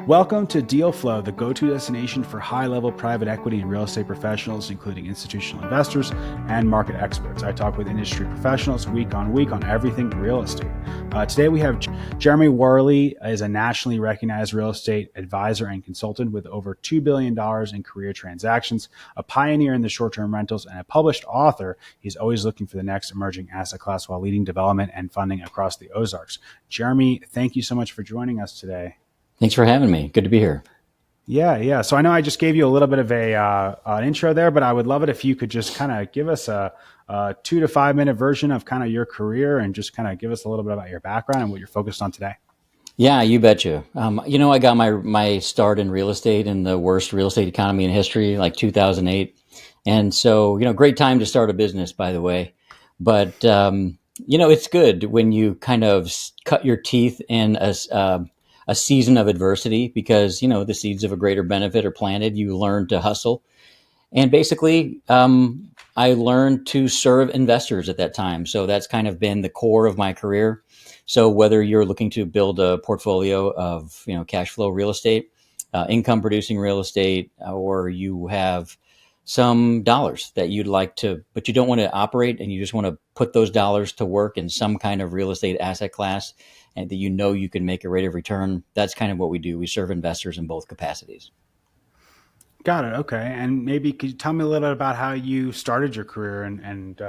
Welcome to Deal Flow, the go-to destination for high-level private equity and real estate professionals, including institutional investors and market experts. I talk with industry professionals week on week on everything real estate. Today we have Jeramie Worley, is a nationally recognized real estate advisor and consultant with over $2 billion in career transactions, a pioneer in the short-term rentals, and a published author. He's always looking for the next emerging asset class while leading development and funding across the Ozarks. Jeramie, thank you so much for joining us today. Thanks for having me. Good to be here. Yeah. So I know I just gave you a little bit of an intro there, but I would love it if you could just kind of give us a 2 to 5 minute version of kind of your career and just kind of give us a little bit about your background and what you're focused on today. Yeah, you betcha. I got my start in real estate in the worst real estate economy in history, like 2008. And so, great time to start a business, by the way. But, it's good when you kind of cut your teeth in a season of adversity because, the seeds of a greater benefit are planted. You learn to hustle. And basically, I learned to serve investors at that time. So that's kind of been the core of my career. So whether you're looking to build a portfolio of, cash flow real estate, income producing real estate, or you have some dollars that you'd like to, but you don't want to operate and you just want to put those dollars to work in some kind of real estate asset class and that you can make a rate of return. That's kind of what we do. We serve investors in both capacities. Got it. Okay. And maybe could you tell me a little bit about how you started your career and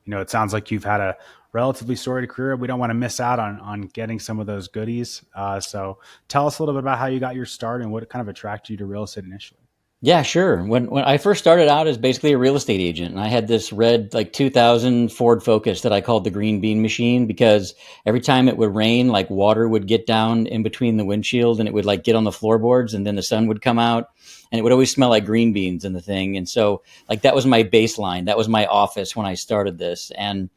it sounds like you've had a relatively storied career. We don't want to miss out on getting some of those goodies. So tell us a little bit about how you got your start and what kind of attracted you to real estate initially. Yeah, sure. When I first started out as basically a real estate agent, and I had this red 2000 Ford Focus that I called the green bean machine because every time it would rain, water would get down in between the windshield and it would get on the floorboards and then the sun would come out and it would always smell like green beans in the thing. And so that was my baseline. That was my office when I started this. And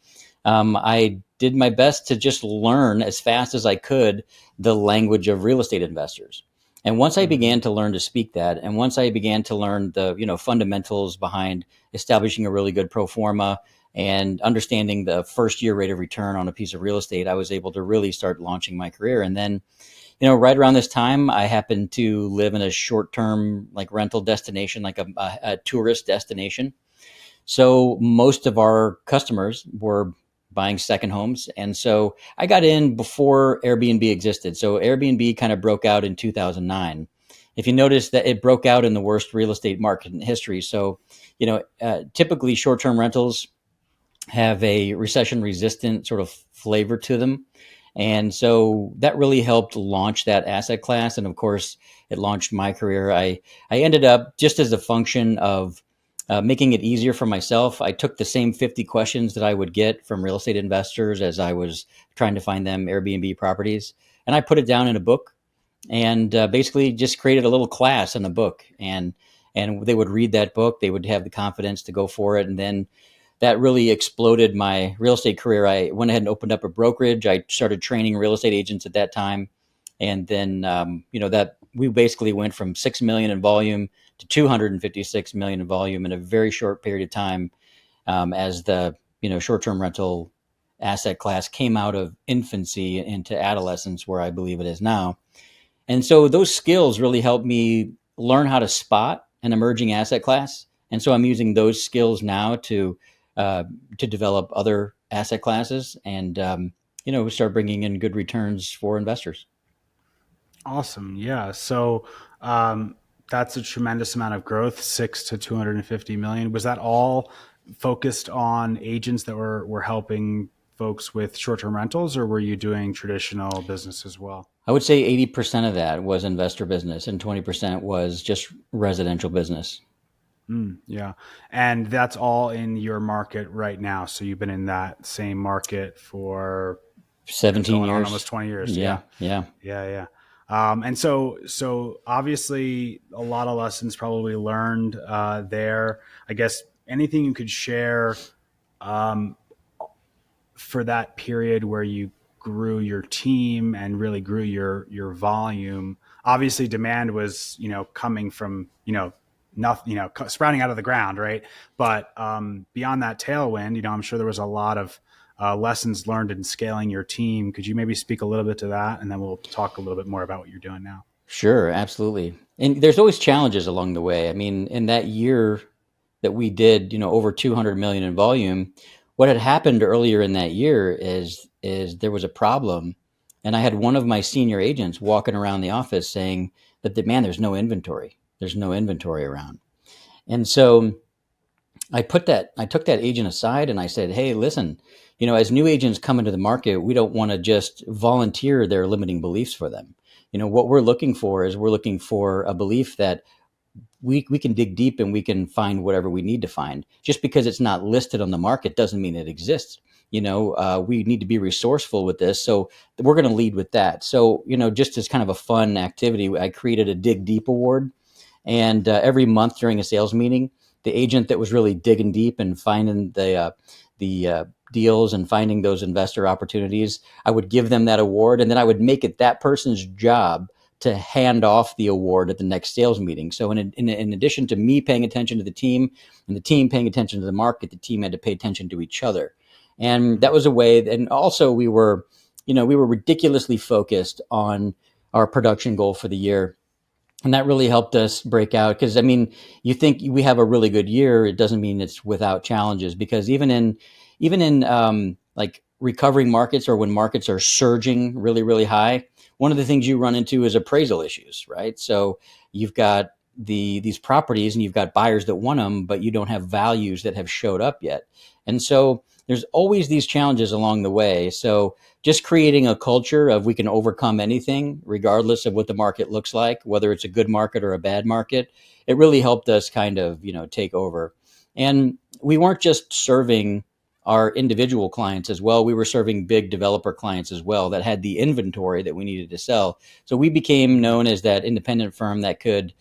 I did my best to just learn as fast as I could the language of real estate investors. And once I began to learn to speak that, and once I began to learn the fundamentals behind establishing a really good pro forma and understanding the first year rate of return on a piece of real estate, I was able to really start launching my career. And then, right around this time, I happened to live in a short-term rental destination, a tourist destination. So most of our customers were buying second homes. And so I got in before Airbnb existed. So Airbnb kind of broke out in 2009. If you notice that it broke out in the worst real estate market in history. So, typically short-term rentals have a recession-resistant sort of flavor to them. And so that really helped launch that asset class. And of course, it launched my career. I ended up just as a function of making it easier for myself. I took the same 50 questions that I would get from real estate investors as I was trying to find them Airbnb properties. And I put it down in a book and basically just created a little class in the book. And they would read that book. They would have the confidence to go for it. And then that really exploded my real estate career. I went ahead and opened up a brokerage. I started training real estate agents at that time. And then, that we basically went from 6 million in volume to 256 million in volume in a very short period of time, as the, short-term rental asset class came out of infancy into adolescence, where I believe it is now. And so those skills really helped me learn how to spot an emerging asset class. And so I'm using those skills now to develop other asset classes and, start bringing in good returns for investors. Awesome. Yeah. So that's a tremendous amount of growth, 6 to 250 million. Was that all focused on agents that were helping folks with short-term rentals, or were you doing traditional business as well? I would say 80% of that was investor business and 20% was just residential business. Yeah. And that's all in your market right now. So you've been in that same market for 17 years, almost 20 years. Yeah. And so obviously a lot of lessons probably learned there. I guess anything you could share for that period where you grew your team and really grew your volume. Obviously demand was, coming from, nothing, sprouting out of the ground, right? But beyond that tailwind, I'm sure there was a lot of lessons learned in scaling your team. Could you maybe speak a little bit to that? And then we'll talk a little bit more about what you're doing now. Sure, absolutely. And there's always challenges along the way. I mean, in that year that we did, over 200 million in volume, what had happened earlier in that year is there was a problem, and I had one of my senior agents walking around the office saying that man, there's no inventory. There's no inventory around. And so I took that agent aside and I said, "Hey, listen, as new agents come into the market, we don't want to just volunteer their limiting beliefs for them. What we're looking for a belief that we can dig deep and we can find whatever we need to find. Just because it's not listed on the market doesn't mean it exists. We need to be resourceful with this. So we're going to lead with that. So, just as kind of a fun activity, I created a Dig Deep Award. And every month during a sales meeting, the agent that was really digging deep and finding the deals and finding those investor opportunities, I would give them that award, and then I would make it that person's job to hand off the award at the next sales meeting. So in addition to me paying attention to the team and the team paying attention to the market, the team had to pay attention to each other. And that was a way. And also we were ridiculously focused on our production goal for the year. And that really helped us break out. Because, I mean, you think we have a really good year, it doesn't mean it's without challenges. Because even in like recovering markets, or when markets are surging really, really high, one of the things you run into is appraisal issues, right? So you've got these properties and you've got buyers that want them, but you don't have values that have showed up yet. And so there's always these challenges along the way. So just creating a culture of we can overcome anything, regardless of what the market looks like, whether it's a good market or a bad market, it really helped us kind of, take over. And we weren't just serving our individual clients as well. We were serving big developer clients as well that had the inventory that we needed to sell. So we became known as that independent firm that could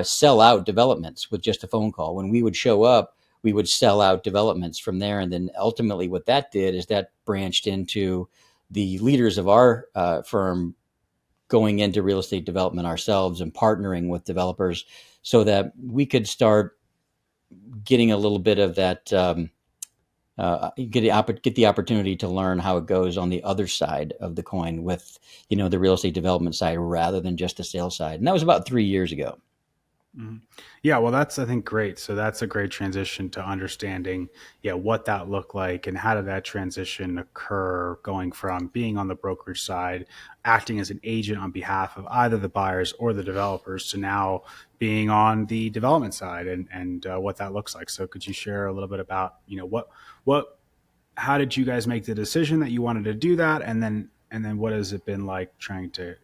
sell out developments with just a phone call. When we would show up, we would sell out developments from there. And then ultimately what that did is that branched into the leaders of our firm going into real estate development ourselves and partnering with developers so that we could start getting a little bit of that, get the opportunity to learn how it goes on the other side of the coin with, the real estate development side rather than just the sales side. And that was about 3 years ago. Mhm. Yeah, well, that's, I think, great. So that's a great transition to understanding, yeah, what that looked like and how did that transition occur, going from being on the brokerage side, acting as an agent on behalf of either the buyers or the developers, to now being on the development side, and what that looks like. So could you share a little bit about, what how did you guys make the decision that you wanted to do that, and then what has it been like trying to,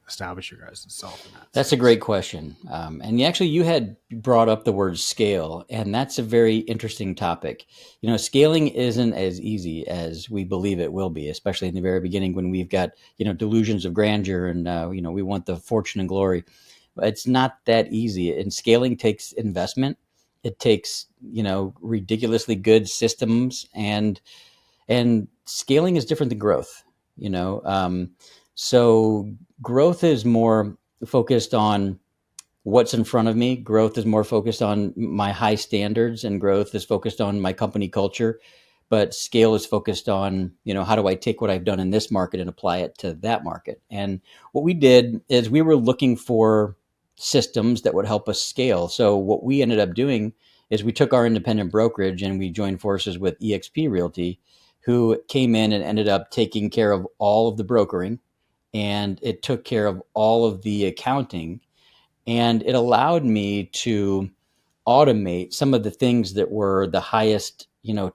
establish your guys' self in that That's a space? great question. And you had brought up the word scale, and that's a very interesting topic. Scaling isn't as easy as we believe it will be, especially in the very beginning when we've got, delusions of grandeur and, we want the fortune and glory. It's not that easy. And scaling takes investment. It takes, ridiculously good systems, and scaling is different than growth. You know, so growth is more focused on what's in front of me. Growth is more focused on my high standards, and growth is focused on my company culture. But scale is focused on, how do I take what I've done in this market and apply it to that market? And what we did is we were looking for systems that would help us scale. So what we ended up doing is we took our independent brokerage and we joined forces with eXp Realty, who came in and ended up taking care of all of the brokering, and it took care of all of the accounting, and it allowed me to automate some of the things that were the highest,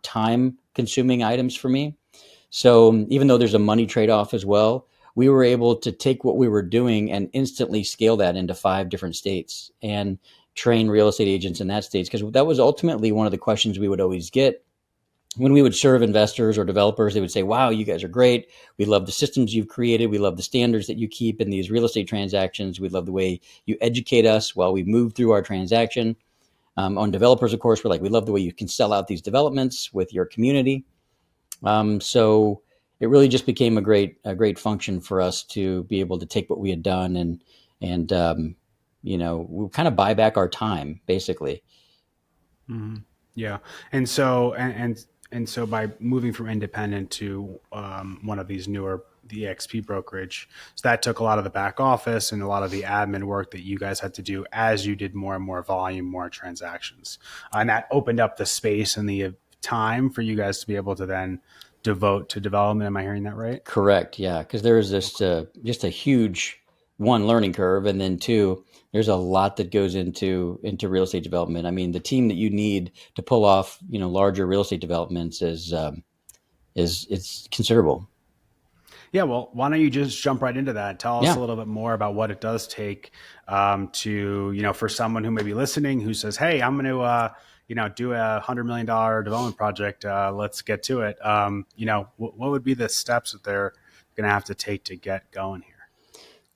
time consuming items for me. So even though there's a money trade off as well, we were able to take what we were doing and instantly scale that into 5 different states and train real estate agents in that states, because that was ultimately one of the questions we would always get when we would serve investors or developers. They would say, "Wow, you guys are great. We love the systems you've created. We love the standards that you keep in these real estate transactions. We love the way you educate us while we move through our transaction." On developers, of course, we're like, "We love the way you can sell out these developments with your community." So it really just became a great function for us to be able to take what we had done and we kind of buy back our time, basically. Hmm. Yeah, and so and so by moving from independent to one of these newer the EXP brokerage. So that took a lot of the back office and a lot of the admin work that you guys had to do as you did more and more volume, more transactions. And that opened up the space and the time for you guys to be able to then devote to development. Am I hearing that right? Correct. Yeah. Because there is this just a huge one learning curve, and then two, there's a lot that goes into real estate development. I mean, the team that you need to pull off larger real estate developments is it's considerable. Yeah, well, why don't you just jump right into that? Tell us Yeah. a little bit more about what it does take to, for someone who may be listening who says, hey, I'm going to, do a $100 million development project. Let's get to it. What would be the steps that they're going to have to take to get going here?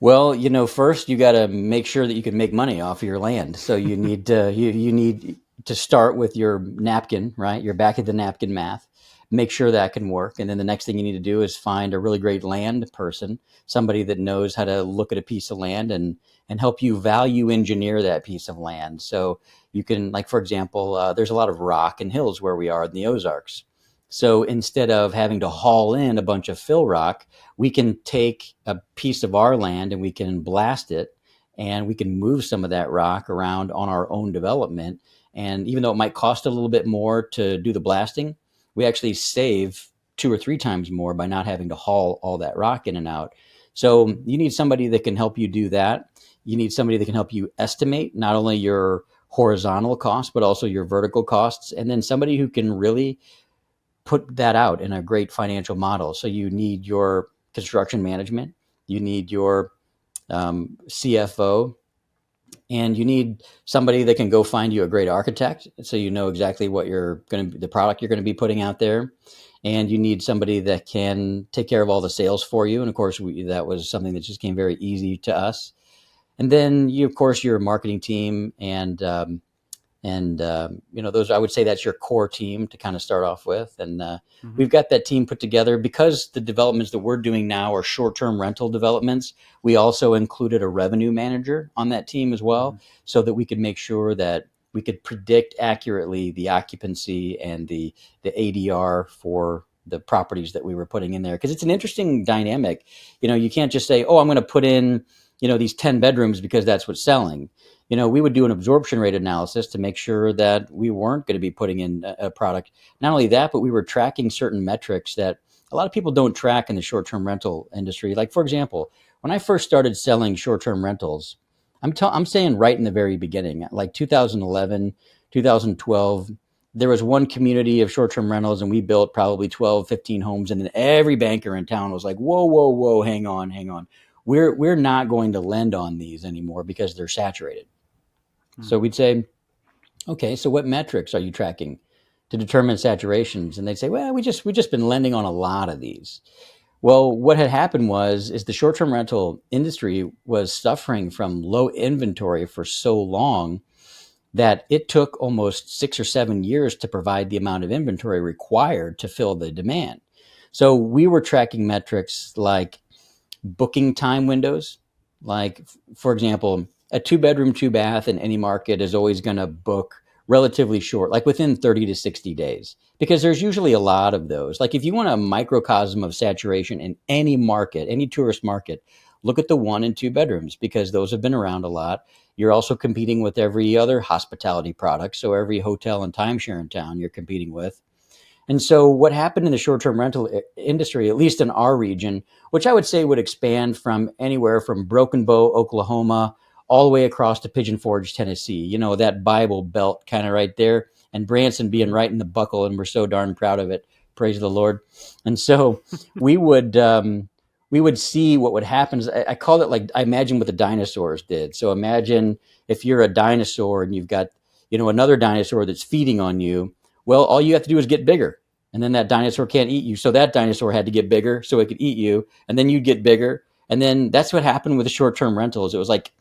Well, first you got to make sure that you can make money off of your land. So you need to you need to start with your napkin, right? Your back of the napkin math. Make sure that can work. And then the next thing you need to do is find a really great land person, somebody that knows how to look at a piece of land and help you value engineer that piece of land. So you can, like, for example, there's a lot of rock and hills where we are in the Ozarks. So instead of having to haul in a bunch of fill rock, we can take a piece of our land and we can blast it, and we can move some of that rock around on our own development. And even though it might cost a little bit more to do the blasting, we actually save 2 or 3 times more by not having to haul all that rock in and out. So you need somebody that can help you do that. You need somebody that can help you estimate not only your horizontal costs, but also your vertical costs. And then somebody who can really put that out in a great financial model. So you need your construction management, you need your CFO, and you need somebody that can go find you a great architect, so you know exactly what the product you're going to be putting out there. And you need somebody that can take care of all the sales for you. And of course, that was something that just came very easy to us. And then of course, your marketing team and those, I would say that's your core team to kind of start off with. And we've got that team put together because the developments that we're doing now are short-term rental developments. We also included a revenue manager on that team as well, so that we could make sure that we could predict accurately the occupancy and the ADR for the properties that we were putting in there. Because it's an interesting dynamic. You can't just say, oh, I'm going to put in, these 10 bedrooms because that's what's selling. We would do an absorption rate analysis to make sure that we weren't going to be putting in a product. Not only that, but we were tracking certain metrics that a lot of people don't track in the short-term rental industry. Like, for example, when I first started selling short-term rentals, I'm saying right in the very beginning, like 2011, 2012, there was one community of short-term rentals, and we built probably 12, 15 homes. And then every banker in town was like, whoa, whoa, whoa, hang on. We're not going to lend on these anymore because they're saturated. So we'd say, okay, so what metrics are you tracking to determine saturations? And they'd say, well, we just been lending on a lot of these. Well, what had happened is the short-term rental industry was suffering from low inventory for so long that it took almost 6 or 7 years to provide the amount of inventory required to fill the demand. So we were tracking metrics like booking time windows. Like, for example, a 2-bedroom, 2-bath in any market is always going to book relatively short, like within 30 to 60 days, because there's usually a lot of those. Like, if you want a microcosm of saturation in any market, any tourist market, look at the 1 and 2 bedrooms, because those have been around a lot. You're also competing with every other hospitality product. So every hotel and timeshare in town you're competing with. And so what happened in the short-term rental industry, at least in our region, which I would say would expand from anywhere from Broken Bow, Oklahoma, all the way across to Pigeon Forge, Tennessee, that Bible Belt kind of right there, and Branson being right in the buckle, and we're so darn proud of it. Praise the Lord. And so we would see what would happen. I call it, like, I imagine what the dinosaurs did. So imagine if you're a dinosaur and you've got, another dinosaur that's feeding on you. Well, all you have to do is get bigger, and then that dinosaur can't eat you. So that dinosaur had to get bigger so it could eat you, and then you'd get bigger. And then that's what happened with the short-term rentals. It was like,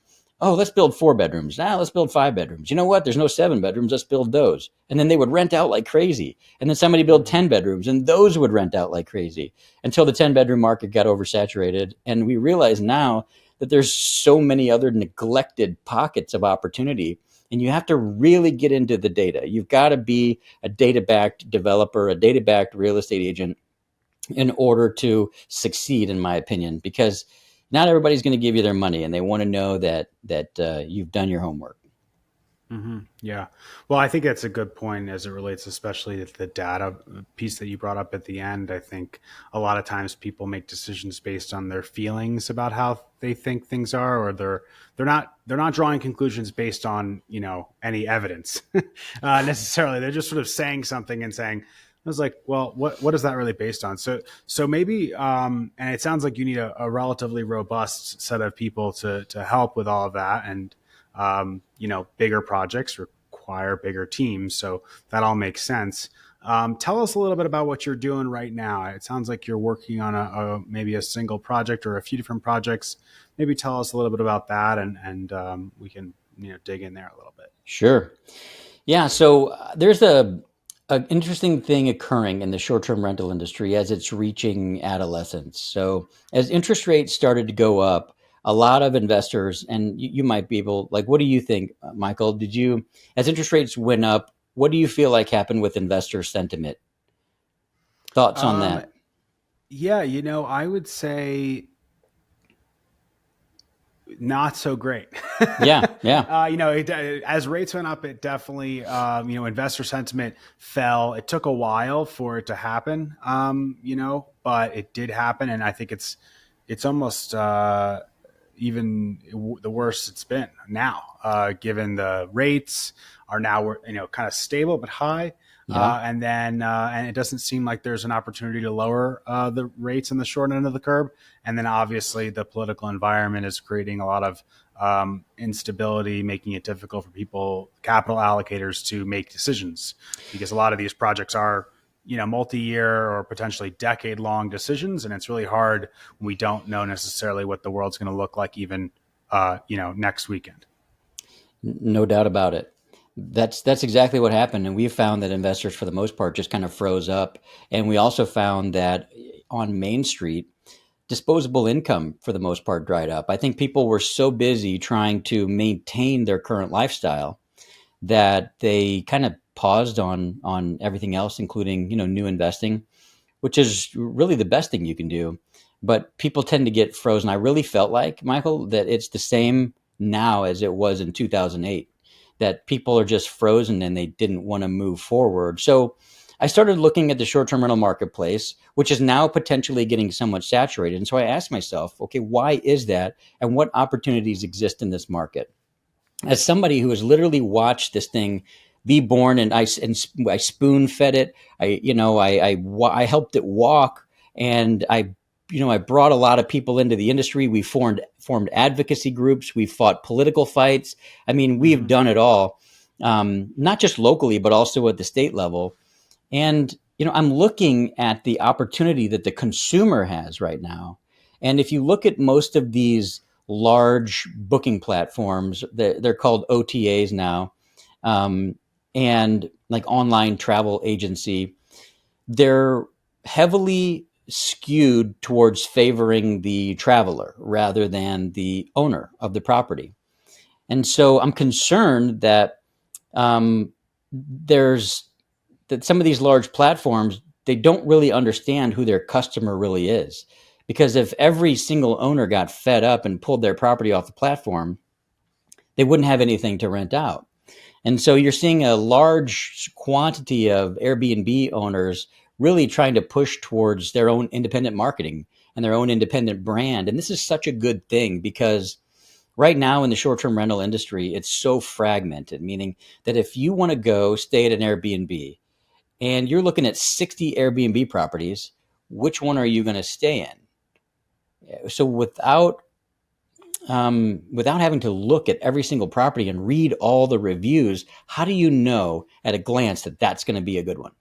oh, let's build 4 bedrooms. Now let's build 5 bedrooms. You know what? There's no 7 bedrooms. Let's build those. And then they would rent out like crazy. And then somebody built 10 bedrooms, and those would rent out like crazy until the 10-bedroom market got oversaturated. And we realize now that there's so many other neglected pockets of opportunity. And you have to really get into the data. You've got to be a data-backed developer, a data-backed real estate agent, in order to succeed, in my opinion, because not everybody's going to give you their money, and they want to know that you've done your homework. Yeah. Well, I think that's a good point as it relates, especially to the data piece that you brought up at the end. I think a lot of times people make decisions based on their feelings about how they think things are, or they're not drawing conclusions based on, any evidence necessarily. They're just sort of saying something and saying, I was like, well, what is that really based on? So maybe, and it sounds like you need a relatively robust set of people to help with all of that. And bigger projects require bigger teams. So that all makes sense. Tell us a little bit about what you're doing right now. It sounds like you're working on maybe a single project or a few different projects. Maybe tell us a little bit about that, and we can dig in there a little bit. Sure. Yeah. So there's an interesting thing occurring in the short-term rental industry as it's reaching adolescence. So as interest rates started to go up, a lot of investors, and you might be able, like, what do you think, Michael? As interest rates went up, what do you feel like happened with investor sentiment? Thoughts on that? Yeah, I would say not so great. Yeah. As rates went up, it definitely, investor sentiment fell. It took a while for it to happen, but it did happen, and I think it's almost even the worst it's been now, given the rates are now, kind of stable but high. Yeah. And it doesn't seem like there's an opportunity to lower the rates in the short end of the curve. And then obviously the political environment is creating a lot of instability, making it difficult for capital allocators to make decisions, because a lot of these projects are, multi-year or potentially decade-long decisions, and it's really hard when we don't know necessarily what the world's going to look like even, next weekend. No doubt about it. That's exactly what happened, and we found that investors, for the most part, just kind of froze up. And we also found that on Main Street, disposable income, for the most part, dried up. I think people were so busy trying to maintain their current lifestyle that they kind of paused on everything else, including new investing, which is really the best thing you can do. But people tend to get frozen. I really felt like, Michael, that it's the same now as it was in 2008, that people are just frozen and they didn't want to move forward. So I started looking at the short-term rental marketplace, which is now potentially getting somewhat saturated. And so I asked myself, okay, why is that? And what opportunities exist in this market? As somebody who has literally watched this thing be born, and I spoon fed it, I helped it walk, and I brought a lot of people into the industry. We formed advocacy groups. We fought political fights. I mean, we've done it all, not just locally, but also at the state level. And, I'm looking at the opportunity that the consumer has right now. And if you look at most of these large booking platforms, they're called OTAs now, and like online travel agency, they're heavily skewed towards favoring the traveler rather than the owner of the property. And so I'm concerned that that some of these large platforms, they don't really understand who their customer really is. Because if every single owner got fed up and pulled their property off the platform, they wouldn't have anything to rent out. And so you're seeing a large quantity of Airbnb owners really trying to push towards their own independent marketing and their own independent brand. And this is such a good thing, because right now in the short-term rental industry, it's so fragmented, meaning that if you want to go stay at an Airbnb and you're looking at 60 Airbnb properties, which one are you going to stay in? So without having to look at every single property and read all the reviews, how do you know at a glance that that's going to be a good one?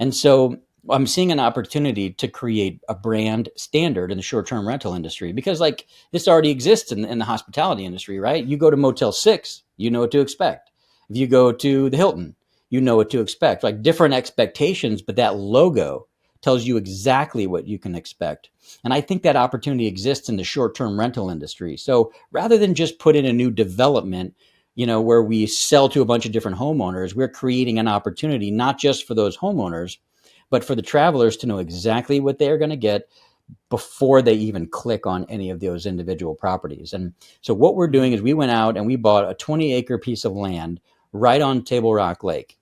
And so I'm seeing an opportunity to create a brand standard in the short-term rental industry, because like this already exists in the hospitality industry, right? You go to Motel 6, you know what to expect. If you go to the Hilton, you know what to expect, like different expectations, but that logo tells you exactly what you can expect. And I think that opportunity exists in the short-term rental industry. So rather than just put in a new development, where we sell to a bunch of different homeowners, we're creating an opportunity not just for those homeowners, but for the travelers to know exactly what they're going to get before they even click on any of those individual properties. And so what we're doing is we went out and we bought a 20-acre piece of land right on Table Rock Lake,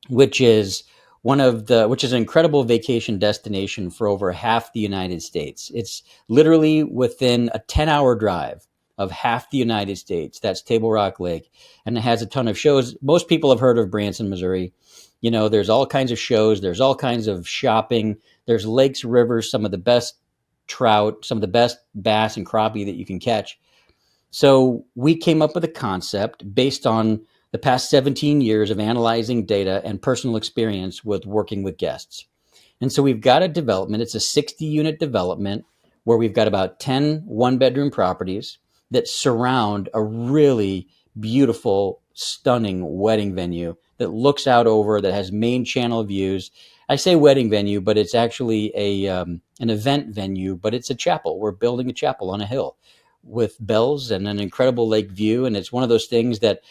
which is an incredible vacation destination for over half the United States. It's literally within a 10-hour drive of half the United States. That's Table Rock Lake. And it has a ton of shows. Most people have heard of Branson, Missouri. There's all kinds of shows. There's all kinds of shopping. There's lakes, rivers, some of the best trout, some of the best bass and crappie that you can catch. So we came up with a concept based on the past 17 years of analyzing data and personal experience with working with guests. And so we've got a development. It's a 60-unit development where we've got about 10 one-bedroom properties that surround a really beautiful, stunning wedding venue that looks out over, that has main channel views. I say wedding venue, but it's actually an event venue, but it's a chapel. We're building a chapel on a hill with bells and an incredible lake view. And it's one of those things that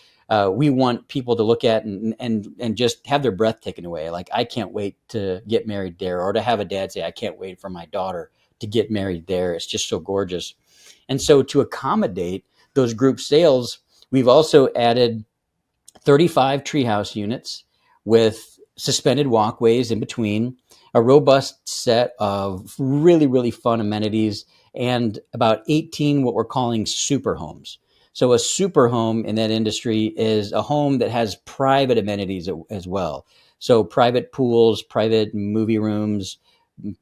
we want people to look at and just have their breath taken away. Like, I can't wait to get married there, or to have a dad say, I can't wait for my daughter to get married there. It's just so gorgeous. And so to accommodate those group sales, we've also added 35 treehouse units with suspended walkways in between, a robust set of really, really fun amenities, and about 18 what we're calling super homes. So a super home in that industry is a home that has private amenities as well. So private pools, private movie rooms,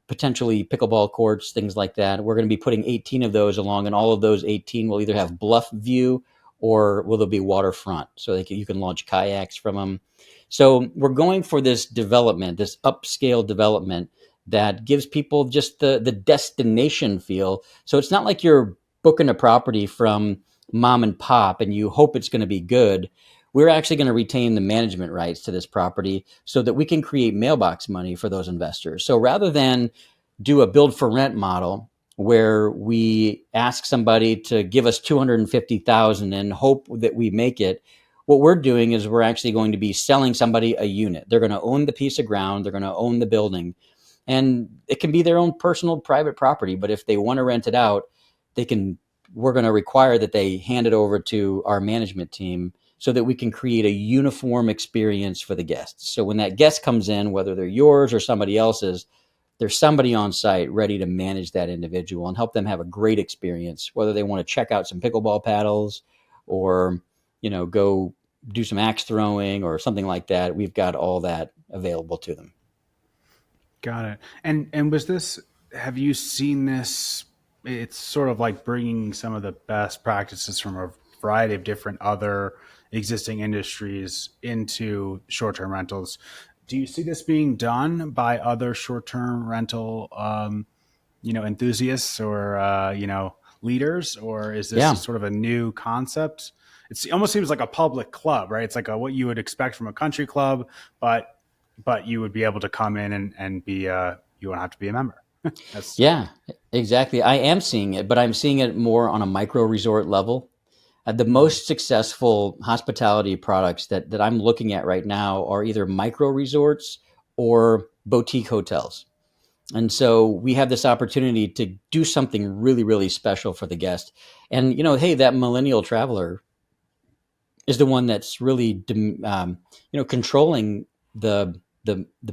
potentially pickleball courts, things like that. We're going to be putting 18 of those along, and all of those 18 will either have bluff view or will there be waterfront, so you can launch kayaks from them. So we're going for this development, this upscale development that gives people just the destination feel. So it's not like you're booking a property from mom and pop and you hope it's going to be good. We're actually going to retain the management rights to this property so that we can create mailbox money for those investors. So rather than do a build for rent model where we ask somebody to give us $250,000 and hope that we make it, what we're doing is we're actually going to be selling somebody a unit. They're going to own the piece of ground. They're going to own the building. And it can be their own personal private property. But if they want to rent it out, we're going to require that they hand it over to our management team so that we can create a uniform experience for the guests. So when that guest comes in, whether they're yours or somebody else's, there's somebody on site ready to manage that individual and help them have a great experience, whether they want to check out some pickleball paddles or, go do some axe throwing or something like that. We've got all that available to them. Got it. And have you seen this? It's sort of like bringing some of the best practices from a variety of different other existing industries into short-term rentals. Do you see this being done by other short-term rental, enthusiasts or, leaders, or is this sort of a new concept? It almost seems like a public club, right? It's like what you would expect from a country club, but you would be able to come in and be, you won't have to be a member. Yeah, exactly. I am seeing it, but I'm seeing it more on a micro resort level. The most successful hospitality products that I'm looking at right now are either micro resorts or boutique hotels. And so we have this opportunity to do something really, really special for the guest. And, hey, that millennial traveler is the one that's really, controlling the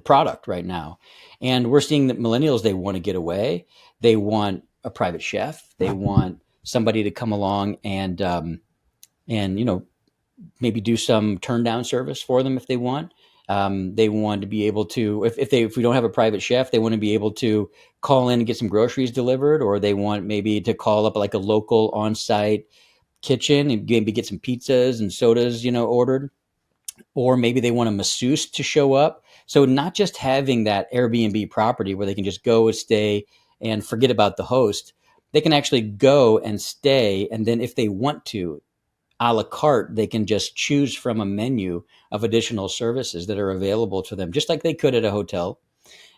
product right now. And we're seeing that millennials, they want to get away. They want a private chef. They want somebody to come along and maybe do some turn down service for them if they want. They want to be able to, if we don't have a private chef, they want to be able to call in and get some groceries delivered, or they want maybe to call up like a local on-site kitchen and maybe get some pizzas and sodas, ordered. Or maybe they want a masseuse to show up. So not just having that Airbnb property where they can just go and stay and forget about the host. They can actually go and stay. And then if they want to, a la carte, they can just choose from a menu of additional services that are available to them, just like they could at a hotel.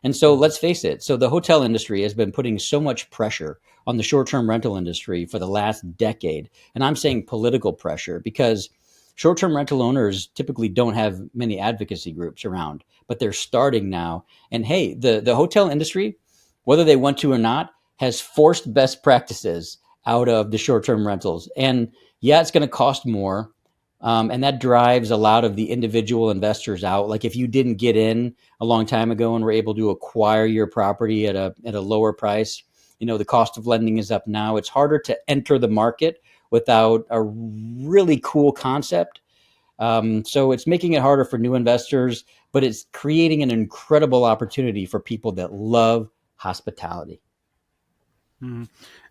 And so let's face it. So the hotel industry has been putting so much pressure on the short-term rental industry for the last decade. And I'm saying political pressure because short-term rental owners typically don't have many advocacy groups around, but they're starting now. And hey, the hotel industry, whether they want to or not, has forced best practices out of the short-term rentals. And yeah, it's going to cost more. And that drives a lot of the individual investors out. Like if you didn't get in a long time ago and were able to acquire your property at a lower price, the cost of lending is up now. It's harder to enter the market without a really cool concept. So it's making it harder for new investors, but it's creating an incredible opportunity for people that love hospitality. Mm-hmm.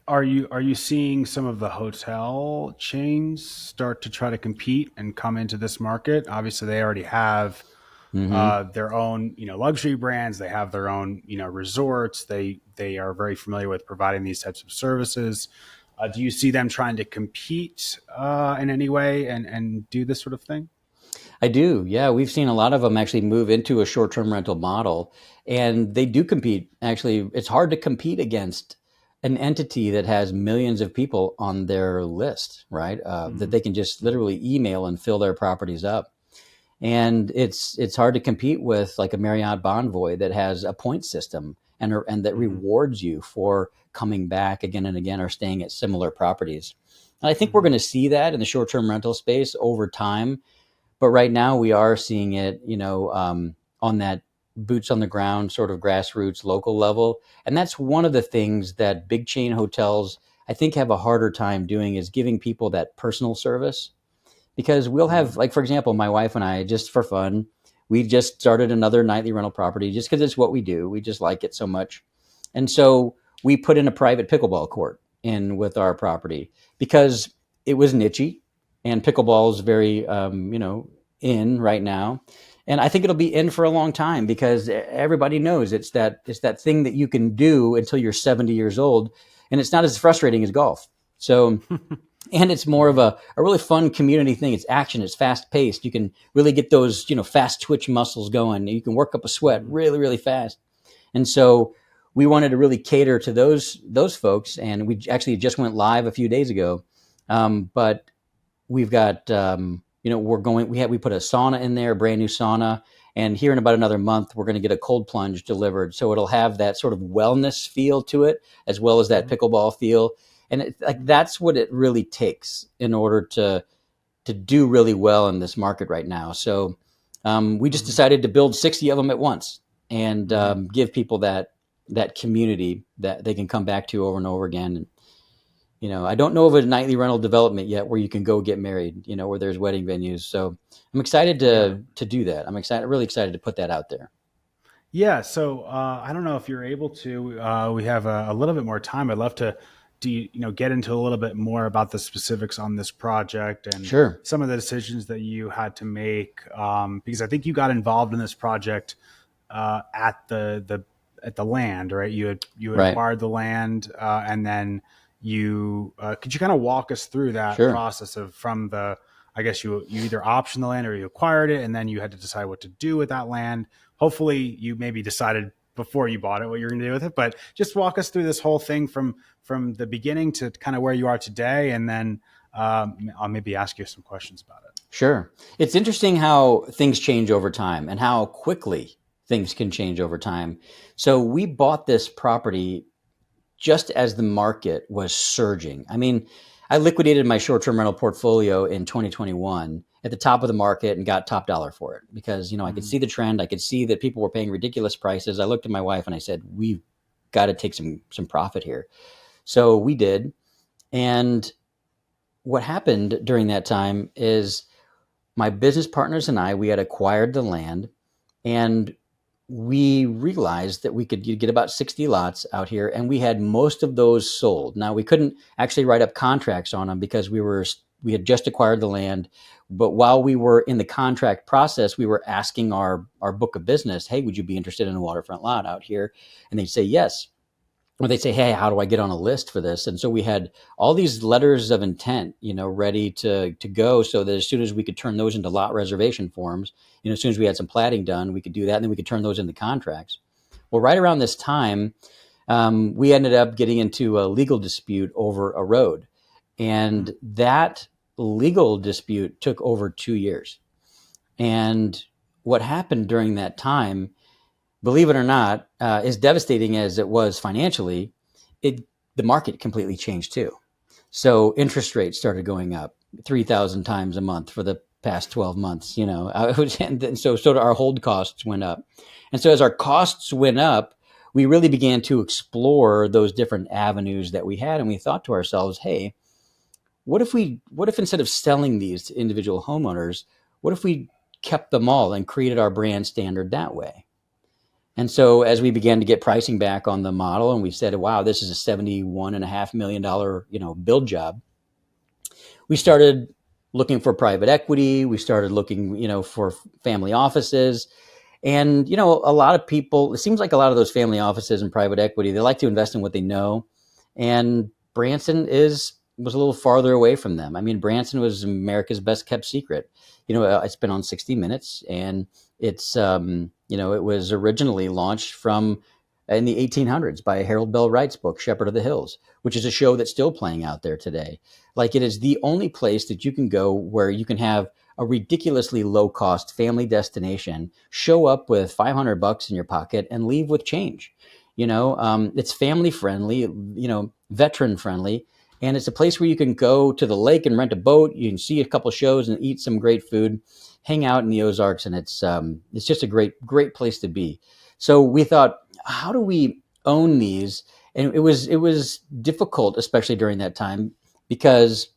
Are you seeing some of the hotel chains start to try to compete and come into this market? Obviously, they already have their own, luxury brands. They have their own, resorts. They are very familiar with providing these types of services. Do you see them trying to compete in any way and do this sort of thing? I do. Yeah. We've seen a lot of them actually move into a short-term rental model, and they do compete. Actually, it's hard to compete against an entity that has millions of people on their list, right? That they can just literally email and fill their properties up. And it's hard to compete with like a Marriott Bonvoy that has a point system and that rewards you for coming back again and again or staying at similar properties. And I think we're going to see that in the short-term rental space over time. But right now we are seeing it, on that boots on the ground sort of grassroots local level. And that's one of the things that big chain hotels, I think, have a harder time doing, is giving people that personal service. Because we'll have, like, for example, my wife and I, just for fun, we just started another nightly rental property just because it's what we do. We just like it so much. And so we put in a private pickleball court in with our property because it was nichey, and pickleball is very, in right now. And I think it'll be in for a long time because everybody knows it's that thing that you can do until you're 70 years old. And it's not as frustrating as golf. So, and it's more of a really fun community thing. It's action. It's fast paced. You can really get those, fast twitch muscles going. You can work up a sweat really, really fast. And so we wanted to really cater to those folks. And we actually just went live a few days ago. But we've got, we put a sauna in there, a brand new sauna. And here in about another month, we're going to get a cold plunge delivered. So it'll have that sort of wellness feel to it, as well as that pickleball feel. And that's what it really takes in order to do really well in this market right now. So we just decided to build 60 of them at once and give people that community that they can come back to over and over again. And, I don't know of a nightly rental development yet where you can go get married, where there's wedding venues. So I'm excited to do that. Really excited to put that out there. Yeah. So I don't know if you're able to. We have a little bit more time. I'd love to get into a little bit more about the specifics on this project and some of the decisions that you had to make, because I think you got involved in this project at the land, right? You had acquired the land, and then could you kind of walk us through that process of from the, I guess you either optioned the land or you acquired it, and then you had to decide what to do with that land. Hopefully you maybe decided before you bought it what you're going to do with it, but just walk us through this whole thing from the beginning to kind of where you are today. And then I'll maybe ask you some questions about it. Sure. It's interesting how things change over time and how quickly things can change over time. So we bought this property just as the market was surging. I mean, I liquidated my short-term rental portfolio in 2021 at the top of the market and got top dollar for it because, I could see the trend. I could see that people were paying ridiculous prices. I looked at my wife and I said, we've got to take some profit here. So we did. And what happened during that time is my business partners and we had acquired the land, and we realized that we could get about 60 lots out here, and we had most of those sold. Now, we couldn't actually write up contracts on them because we had just acquired the land. But while we were in the contract process, we were asking our book of business, hey, would you be interested in a waterfront lot out here? And they'd say yes. Or they'd say, hey, how do I get on a list for this? And so we had all these letters of intent, ready to go, so that as soon as we could turn those into lot reservation forms, as soon as we had some platting done, we could do that, and then we could turn those into contracts. Well, right around this time, we ended up getting into a legal dispute over a road. And that legal dispute took over 2 years. And what happened during that time, believe it or not, as devastating as it was financially, the market completely changed too. So interest rates started going up 3,000 times a month for the past 12 months, and so our hold costs went up. And so as our costs went up, we really began to explore those different avenues that we had. And we thought to ourselves, hey, what if instead of selling these to individual homeowners, what if we kept them all and created our brand standard that way? And so as we began to get pricing back on the model, and we said, wow, this is a $71.5 million, build job, we started looking for private equity. We started looking, for family offices. And, a lot of people, it seems like a lot of those family offices and private equity, they like to invest in what they know. And Branson was a little farther away from them. I mean, Branson was America's best kept secret. It's been on 60 Minutes, and it's, it was originally launched in the 1800s by Harold Bell Wright's book, Shepherd of the Hills, which is a show that's still playing out there today. Like, it is the only place that you can go where you can have a ridiculously low cost family destination, show up with $500 in your pocket and leave with change. It's family friendly, veteran friendly. And it's a place where you can go to the lake and rent a boat. You can see a couple shows and eat some great food, hang out in the Ozarks. And it's just a great place to be. So we thought, how do we own these? And it was difficult, especially during that time, because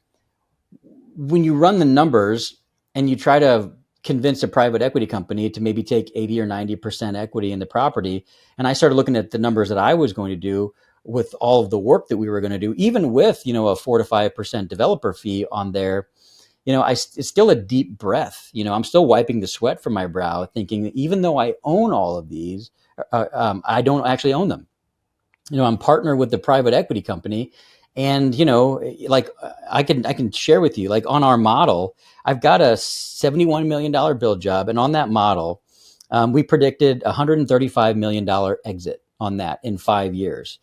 when you run the numbers and you try to convince a private equity company to maybe take 80 or 90% equity in the property, and I started looking at the numbers that I was going to do with all of the work that we were going to do, even with, a 4 to 5% developer fee on there, it's still a deep breath. I'm still wiping the sweat from my brow, thinking that even though I own all of these, I don't actually own them. I'm partnered with the private equity company, and like I can share with you, like on our model, I've got a $71 million build job, and on that model, we predicted $135 million exit on that in 5 years,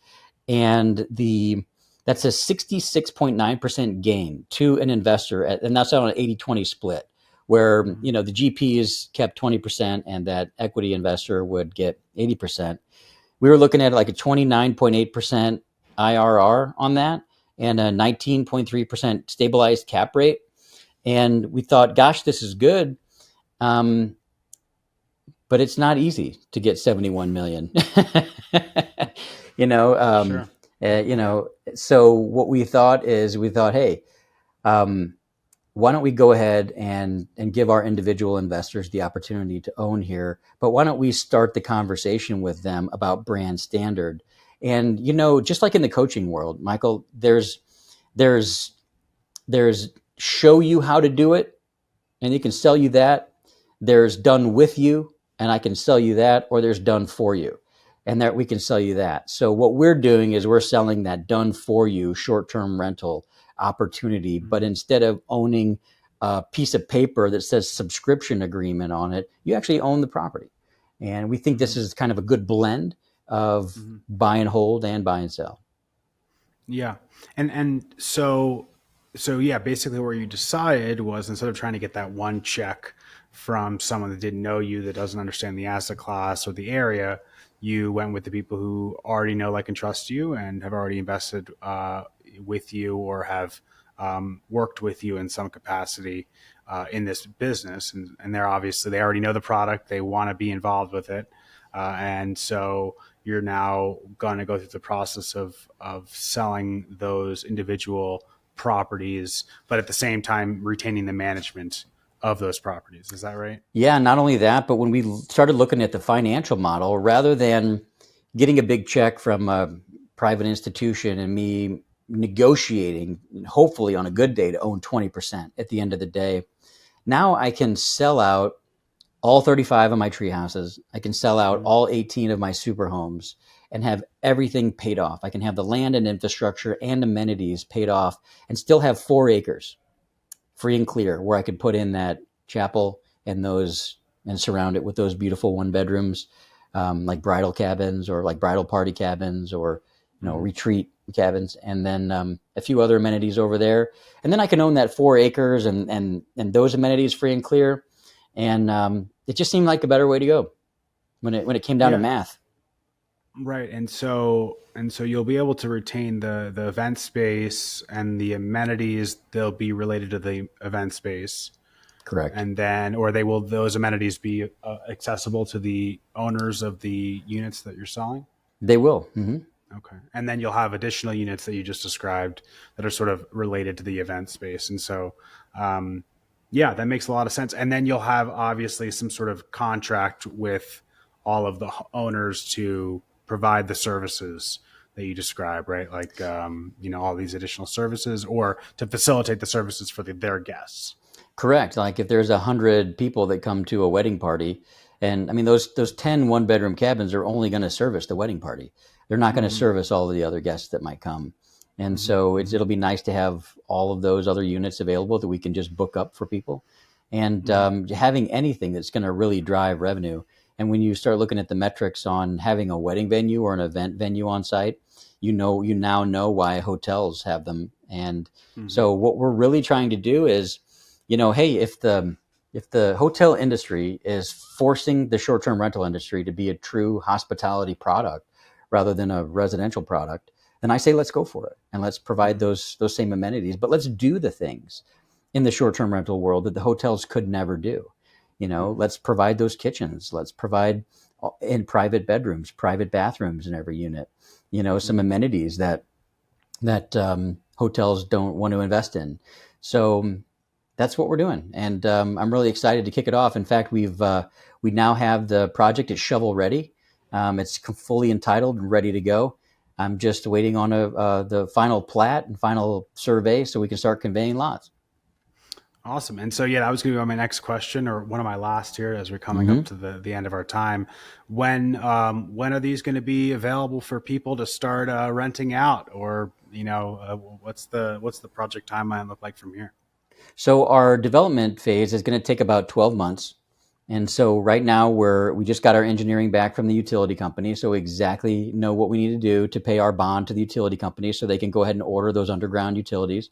and that's a 66.9% gain to an investor, and that's on an 80-20 split, where the GPs kept 20% and that equity investor would get 80%. We were looking at like a 29.8% IRR on that and a 19.3% stabilized cap rate. And we thought, gosh, this is good. But it's not easy to get 71 million. Sure. So what we thought, hey, why don't we go ahead and give our individual investors the opportunity to own here? But why don't we start the conversation with them about brand standard? And, just like in the coaching world, Michael, there's show you how to do it, and you can sell you that. There's done with you, and I can sell you that, or there's done for you, and that we can sell you that. So what we're doing is we're selling that done for you short-term rental opportunity, but instead of owning a piece of paper that says subscription agreement on it, you actually own the property. And we think this is kind of a good blend of buy and hold and buy and sell. Yeah. And so yeah, basically where you decided was, instead of trying to get that one check from someone that didn't know you, that doesn't understand the asset class or the area, you went with the people who already know, like, and trust you and have already invested with you or have worked with you in some capacity in this business. And they already know the product. They want to be involved with it. And so you're now going to go through the process of selling those individual properties, but at the same time retaining the management of those properties. Is that right? Yeah, not only that, but when we started looking at the financial model, rather than getting a big check from a private institution and me negotiating, hopefully on a good day, to own 20% at the end of the day, now I can sell out all 35 of my tree houses. I can sell out all 18 of my super homes and have everything paid off. I can have the land and infrastructure and amenities paid off and still have 4 acres free and clear where I could put in that chapel and surround it with those beautiful 1 bedrooms, like bridal cabins or like bridal party cabins or, retreat cabins, and then a few other amenities over there. And then I can own that 4 acres and those amenities free and clear. And it just seemed like a better way to go when it came down to math. Right. And so you'll be able to retain the event space, and the amenities, they'll be related to the event space. Correct. And then, or those amenities be accessible to the owners of the units that you're selling? They will. Mm-hmm. Okay. And then you'll have additional units that you just described that are sort of related to the event space. And so, yeah, that makes a lot of sense. And then you'll have obviously some sort of contract with all of the owners to provide the services that you describe, right? Like, all these additional services, or to facilitate the services for their guests. Correct. Like if there's 100 people that come to a wedding party, and I mean, those 10 one-bedroom cabins are only going to service the wedding party. They're not going to service all of the other guests that might come. And so it'll be nice to have all of those other units available that we can just book up for people. And having anything that's going to really drive revenue. And when you start looking at the metrics on having a wedding venue or an event venue on site, you now know why hotels have them. And so what we're really trying to do is, hey, if the hotel industry is forcing the short-term rental industry to be a true hospitality product rather than a residential product, then I say let's go for it, and let's provide those same amenities, but let's do the things in the short-term rental world that the hotels could never do. Let's provide those kitchens. Let's provide in private bedrooms, private bathrooms in every unit. Some amenities that hotels don't want to invest in. So that's what we're doing, and I'm really excited to kick it off. In fact, we now have the project. It's shovel ready. It's fully entitled and ready to go. I'm just waiting on the final plat and final survey so we can start conveying lots. Awesome. And so, yeah, that was going to be my next question, or one of my last here, as we're coming up to the end of our time. When are these going to be available for people to start renting out, or what's the project timeline look like from here? So our development phase is going to take about 12 months. And so right now we just got our engineering back from the utility company. So we exactly know what we need to do to pay our bond to the utility company so they can go ahead and order those underground utilities.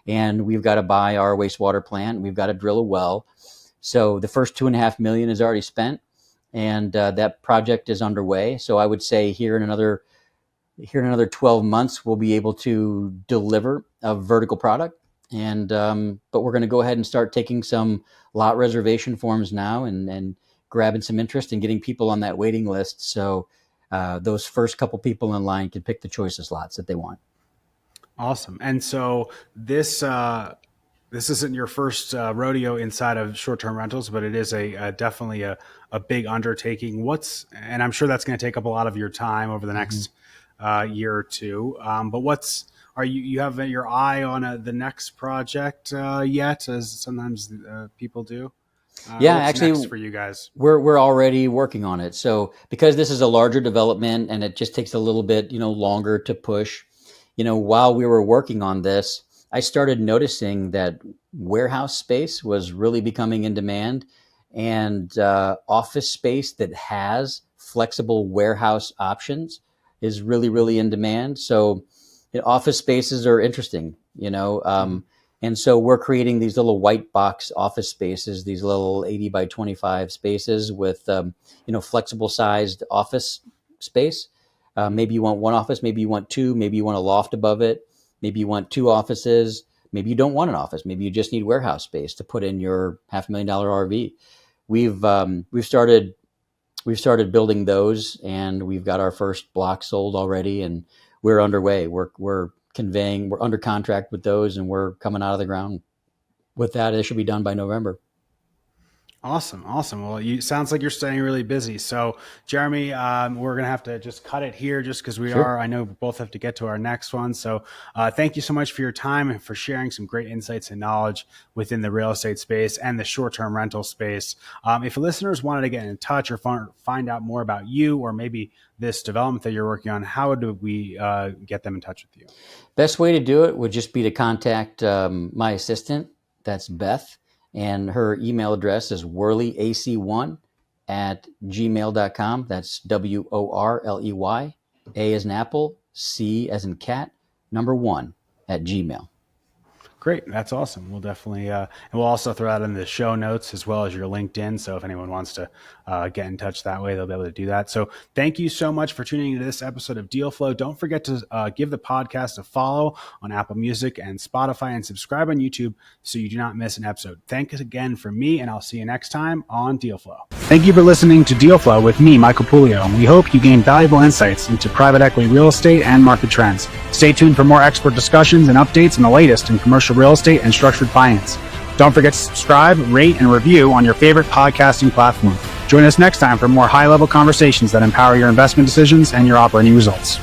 And we've got to buy our wastewater plant. We've got to drill a well. So the first $2.5 million is already spent, and that project is underway. So I would say here in another 12 months, we'll be able to deliver a vertical product. And but we're going to go ahead and start taking some lot reservation forms now, and grabbing some interest and getting people on that waiting list. So those first couple people in line can pick the choicest lots that they want. Awesome. And so this isn't your first rodeo inside of short-term rentals, but it is definitely a big undertaking. And I'm sure that's going to take up a lot of your time over the next year or two. But you have your eye on the next project yet, as sometimes people do? Yeah, what's actually, next for you guys? We're already working on it. So because this is a larger development and it just takes a little bit, longer to push, while we were working on this, I started noticing that warehouse space was really becoming in demand, and office space that has flexible warehouse options is really, really in demand. So office spaces are interesting, and so we're creating these little white box office spaces, these little 80 by 25 spaces with, flexible sized office space. Maybe you want one office, maybe you want two, maybe you want a loft above it, maybe you want 2 offices, maybe you don't want an office, maybe you just need warehouse space to put in your $500,000 RV. We've started building those, and we've got our first block sold already, and we're underway. We're under contract with those, and we're coming out of the ground with that. It should be done by November. Awesome. Well, sounds like you're staying really busy. So, Jeramie, we're going to have to just cut it here, just because I know we both have to get to our next one. So thank you so much for your time and for sharing some great insights and knowledge within the real estate space and the short-term rental space. If listeners wanted to get in touch or find out more about you, or maybe this development that you're working on, how do we get them in touch with you? Best way to do it would just be to contact my assistant. That's Beth. And her email address is worleyac1@gmail.com. That's WORLEY, A as in apple, C as in cat, 1@gmail.com. Great. That's awesome. We'll definitely, and we'll also throw that in the show notes as well as your LinkedIn. So if anyone wants to get in touch that way, they'll be able to do that. So thank you so much for tuning into this episode of Deal Flow. Don't forget to give the podcast a follow on Apple Music and Spotify, and subscribe on YouTube so you do not miss an episode. Thanks again from me, and I'll see you next time on Deal Flow. Thank you for listening to Deal Flow with me, Michael Pulio. We hope you gained valuable insights into private equity real estate and market trends. Stay tuned for more expert discussions and updates on the latest in commercial real estate and structured finance. Don't forget to subscribe, rate, and review on your favorite podcasting platform. Join us next time for more high-level conversations that empower your investment decisions and your operating results.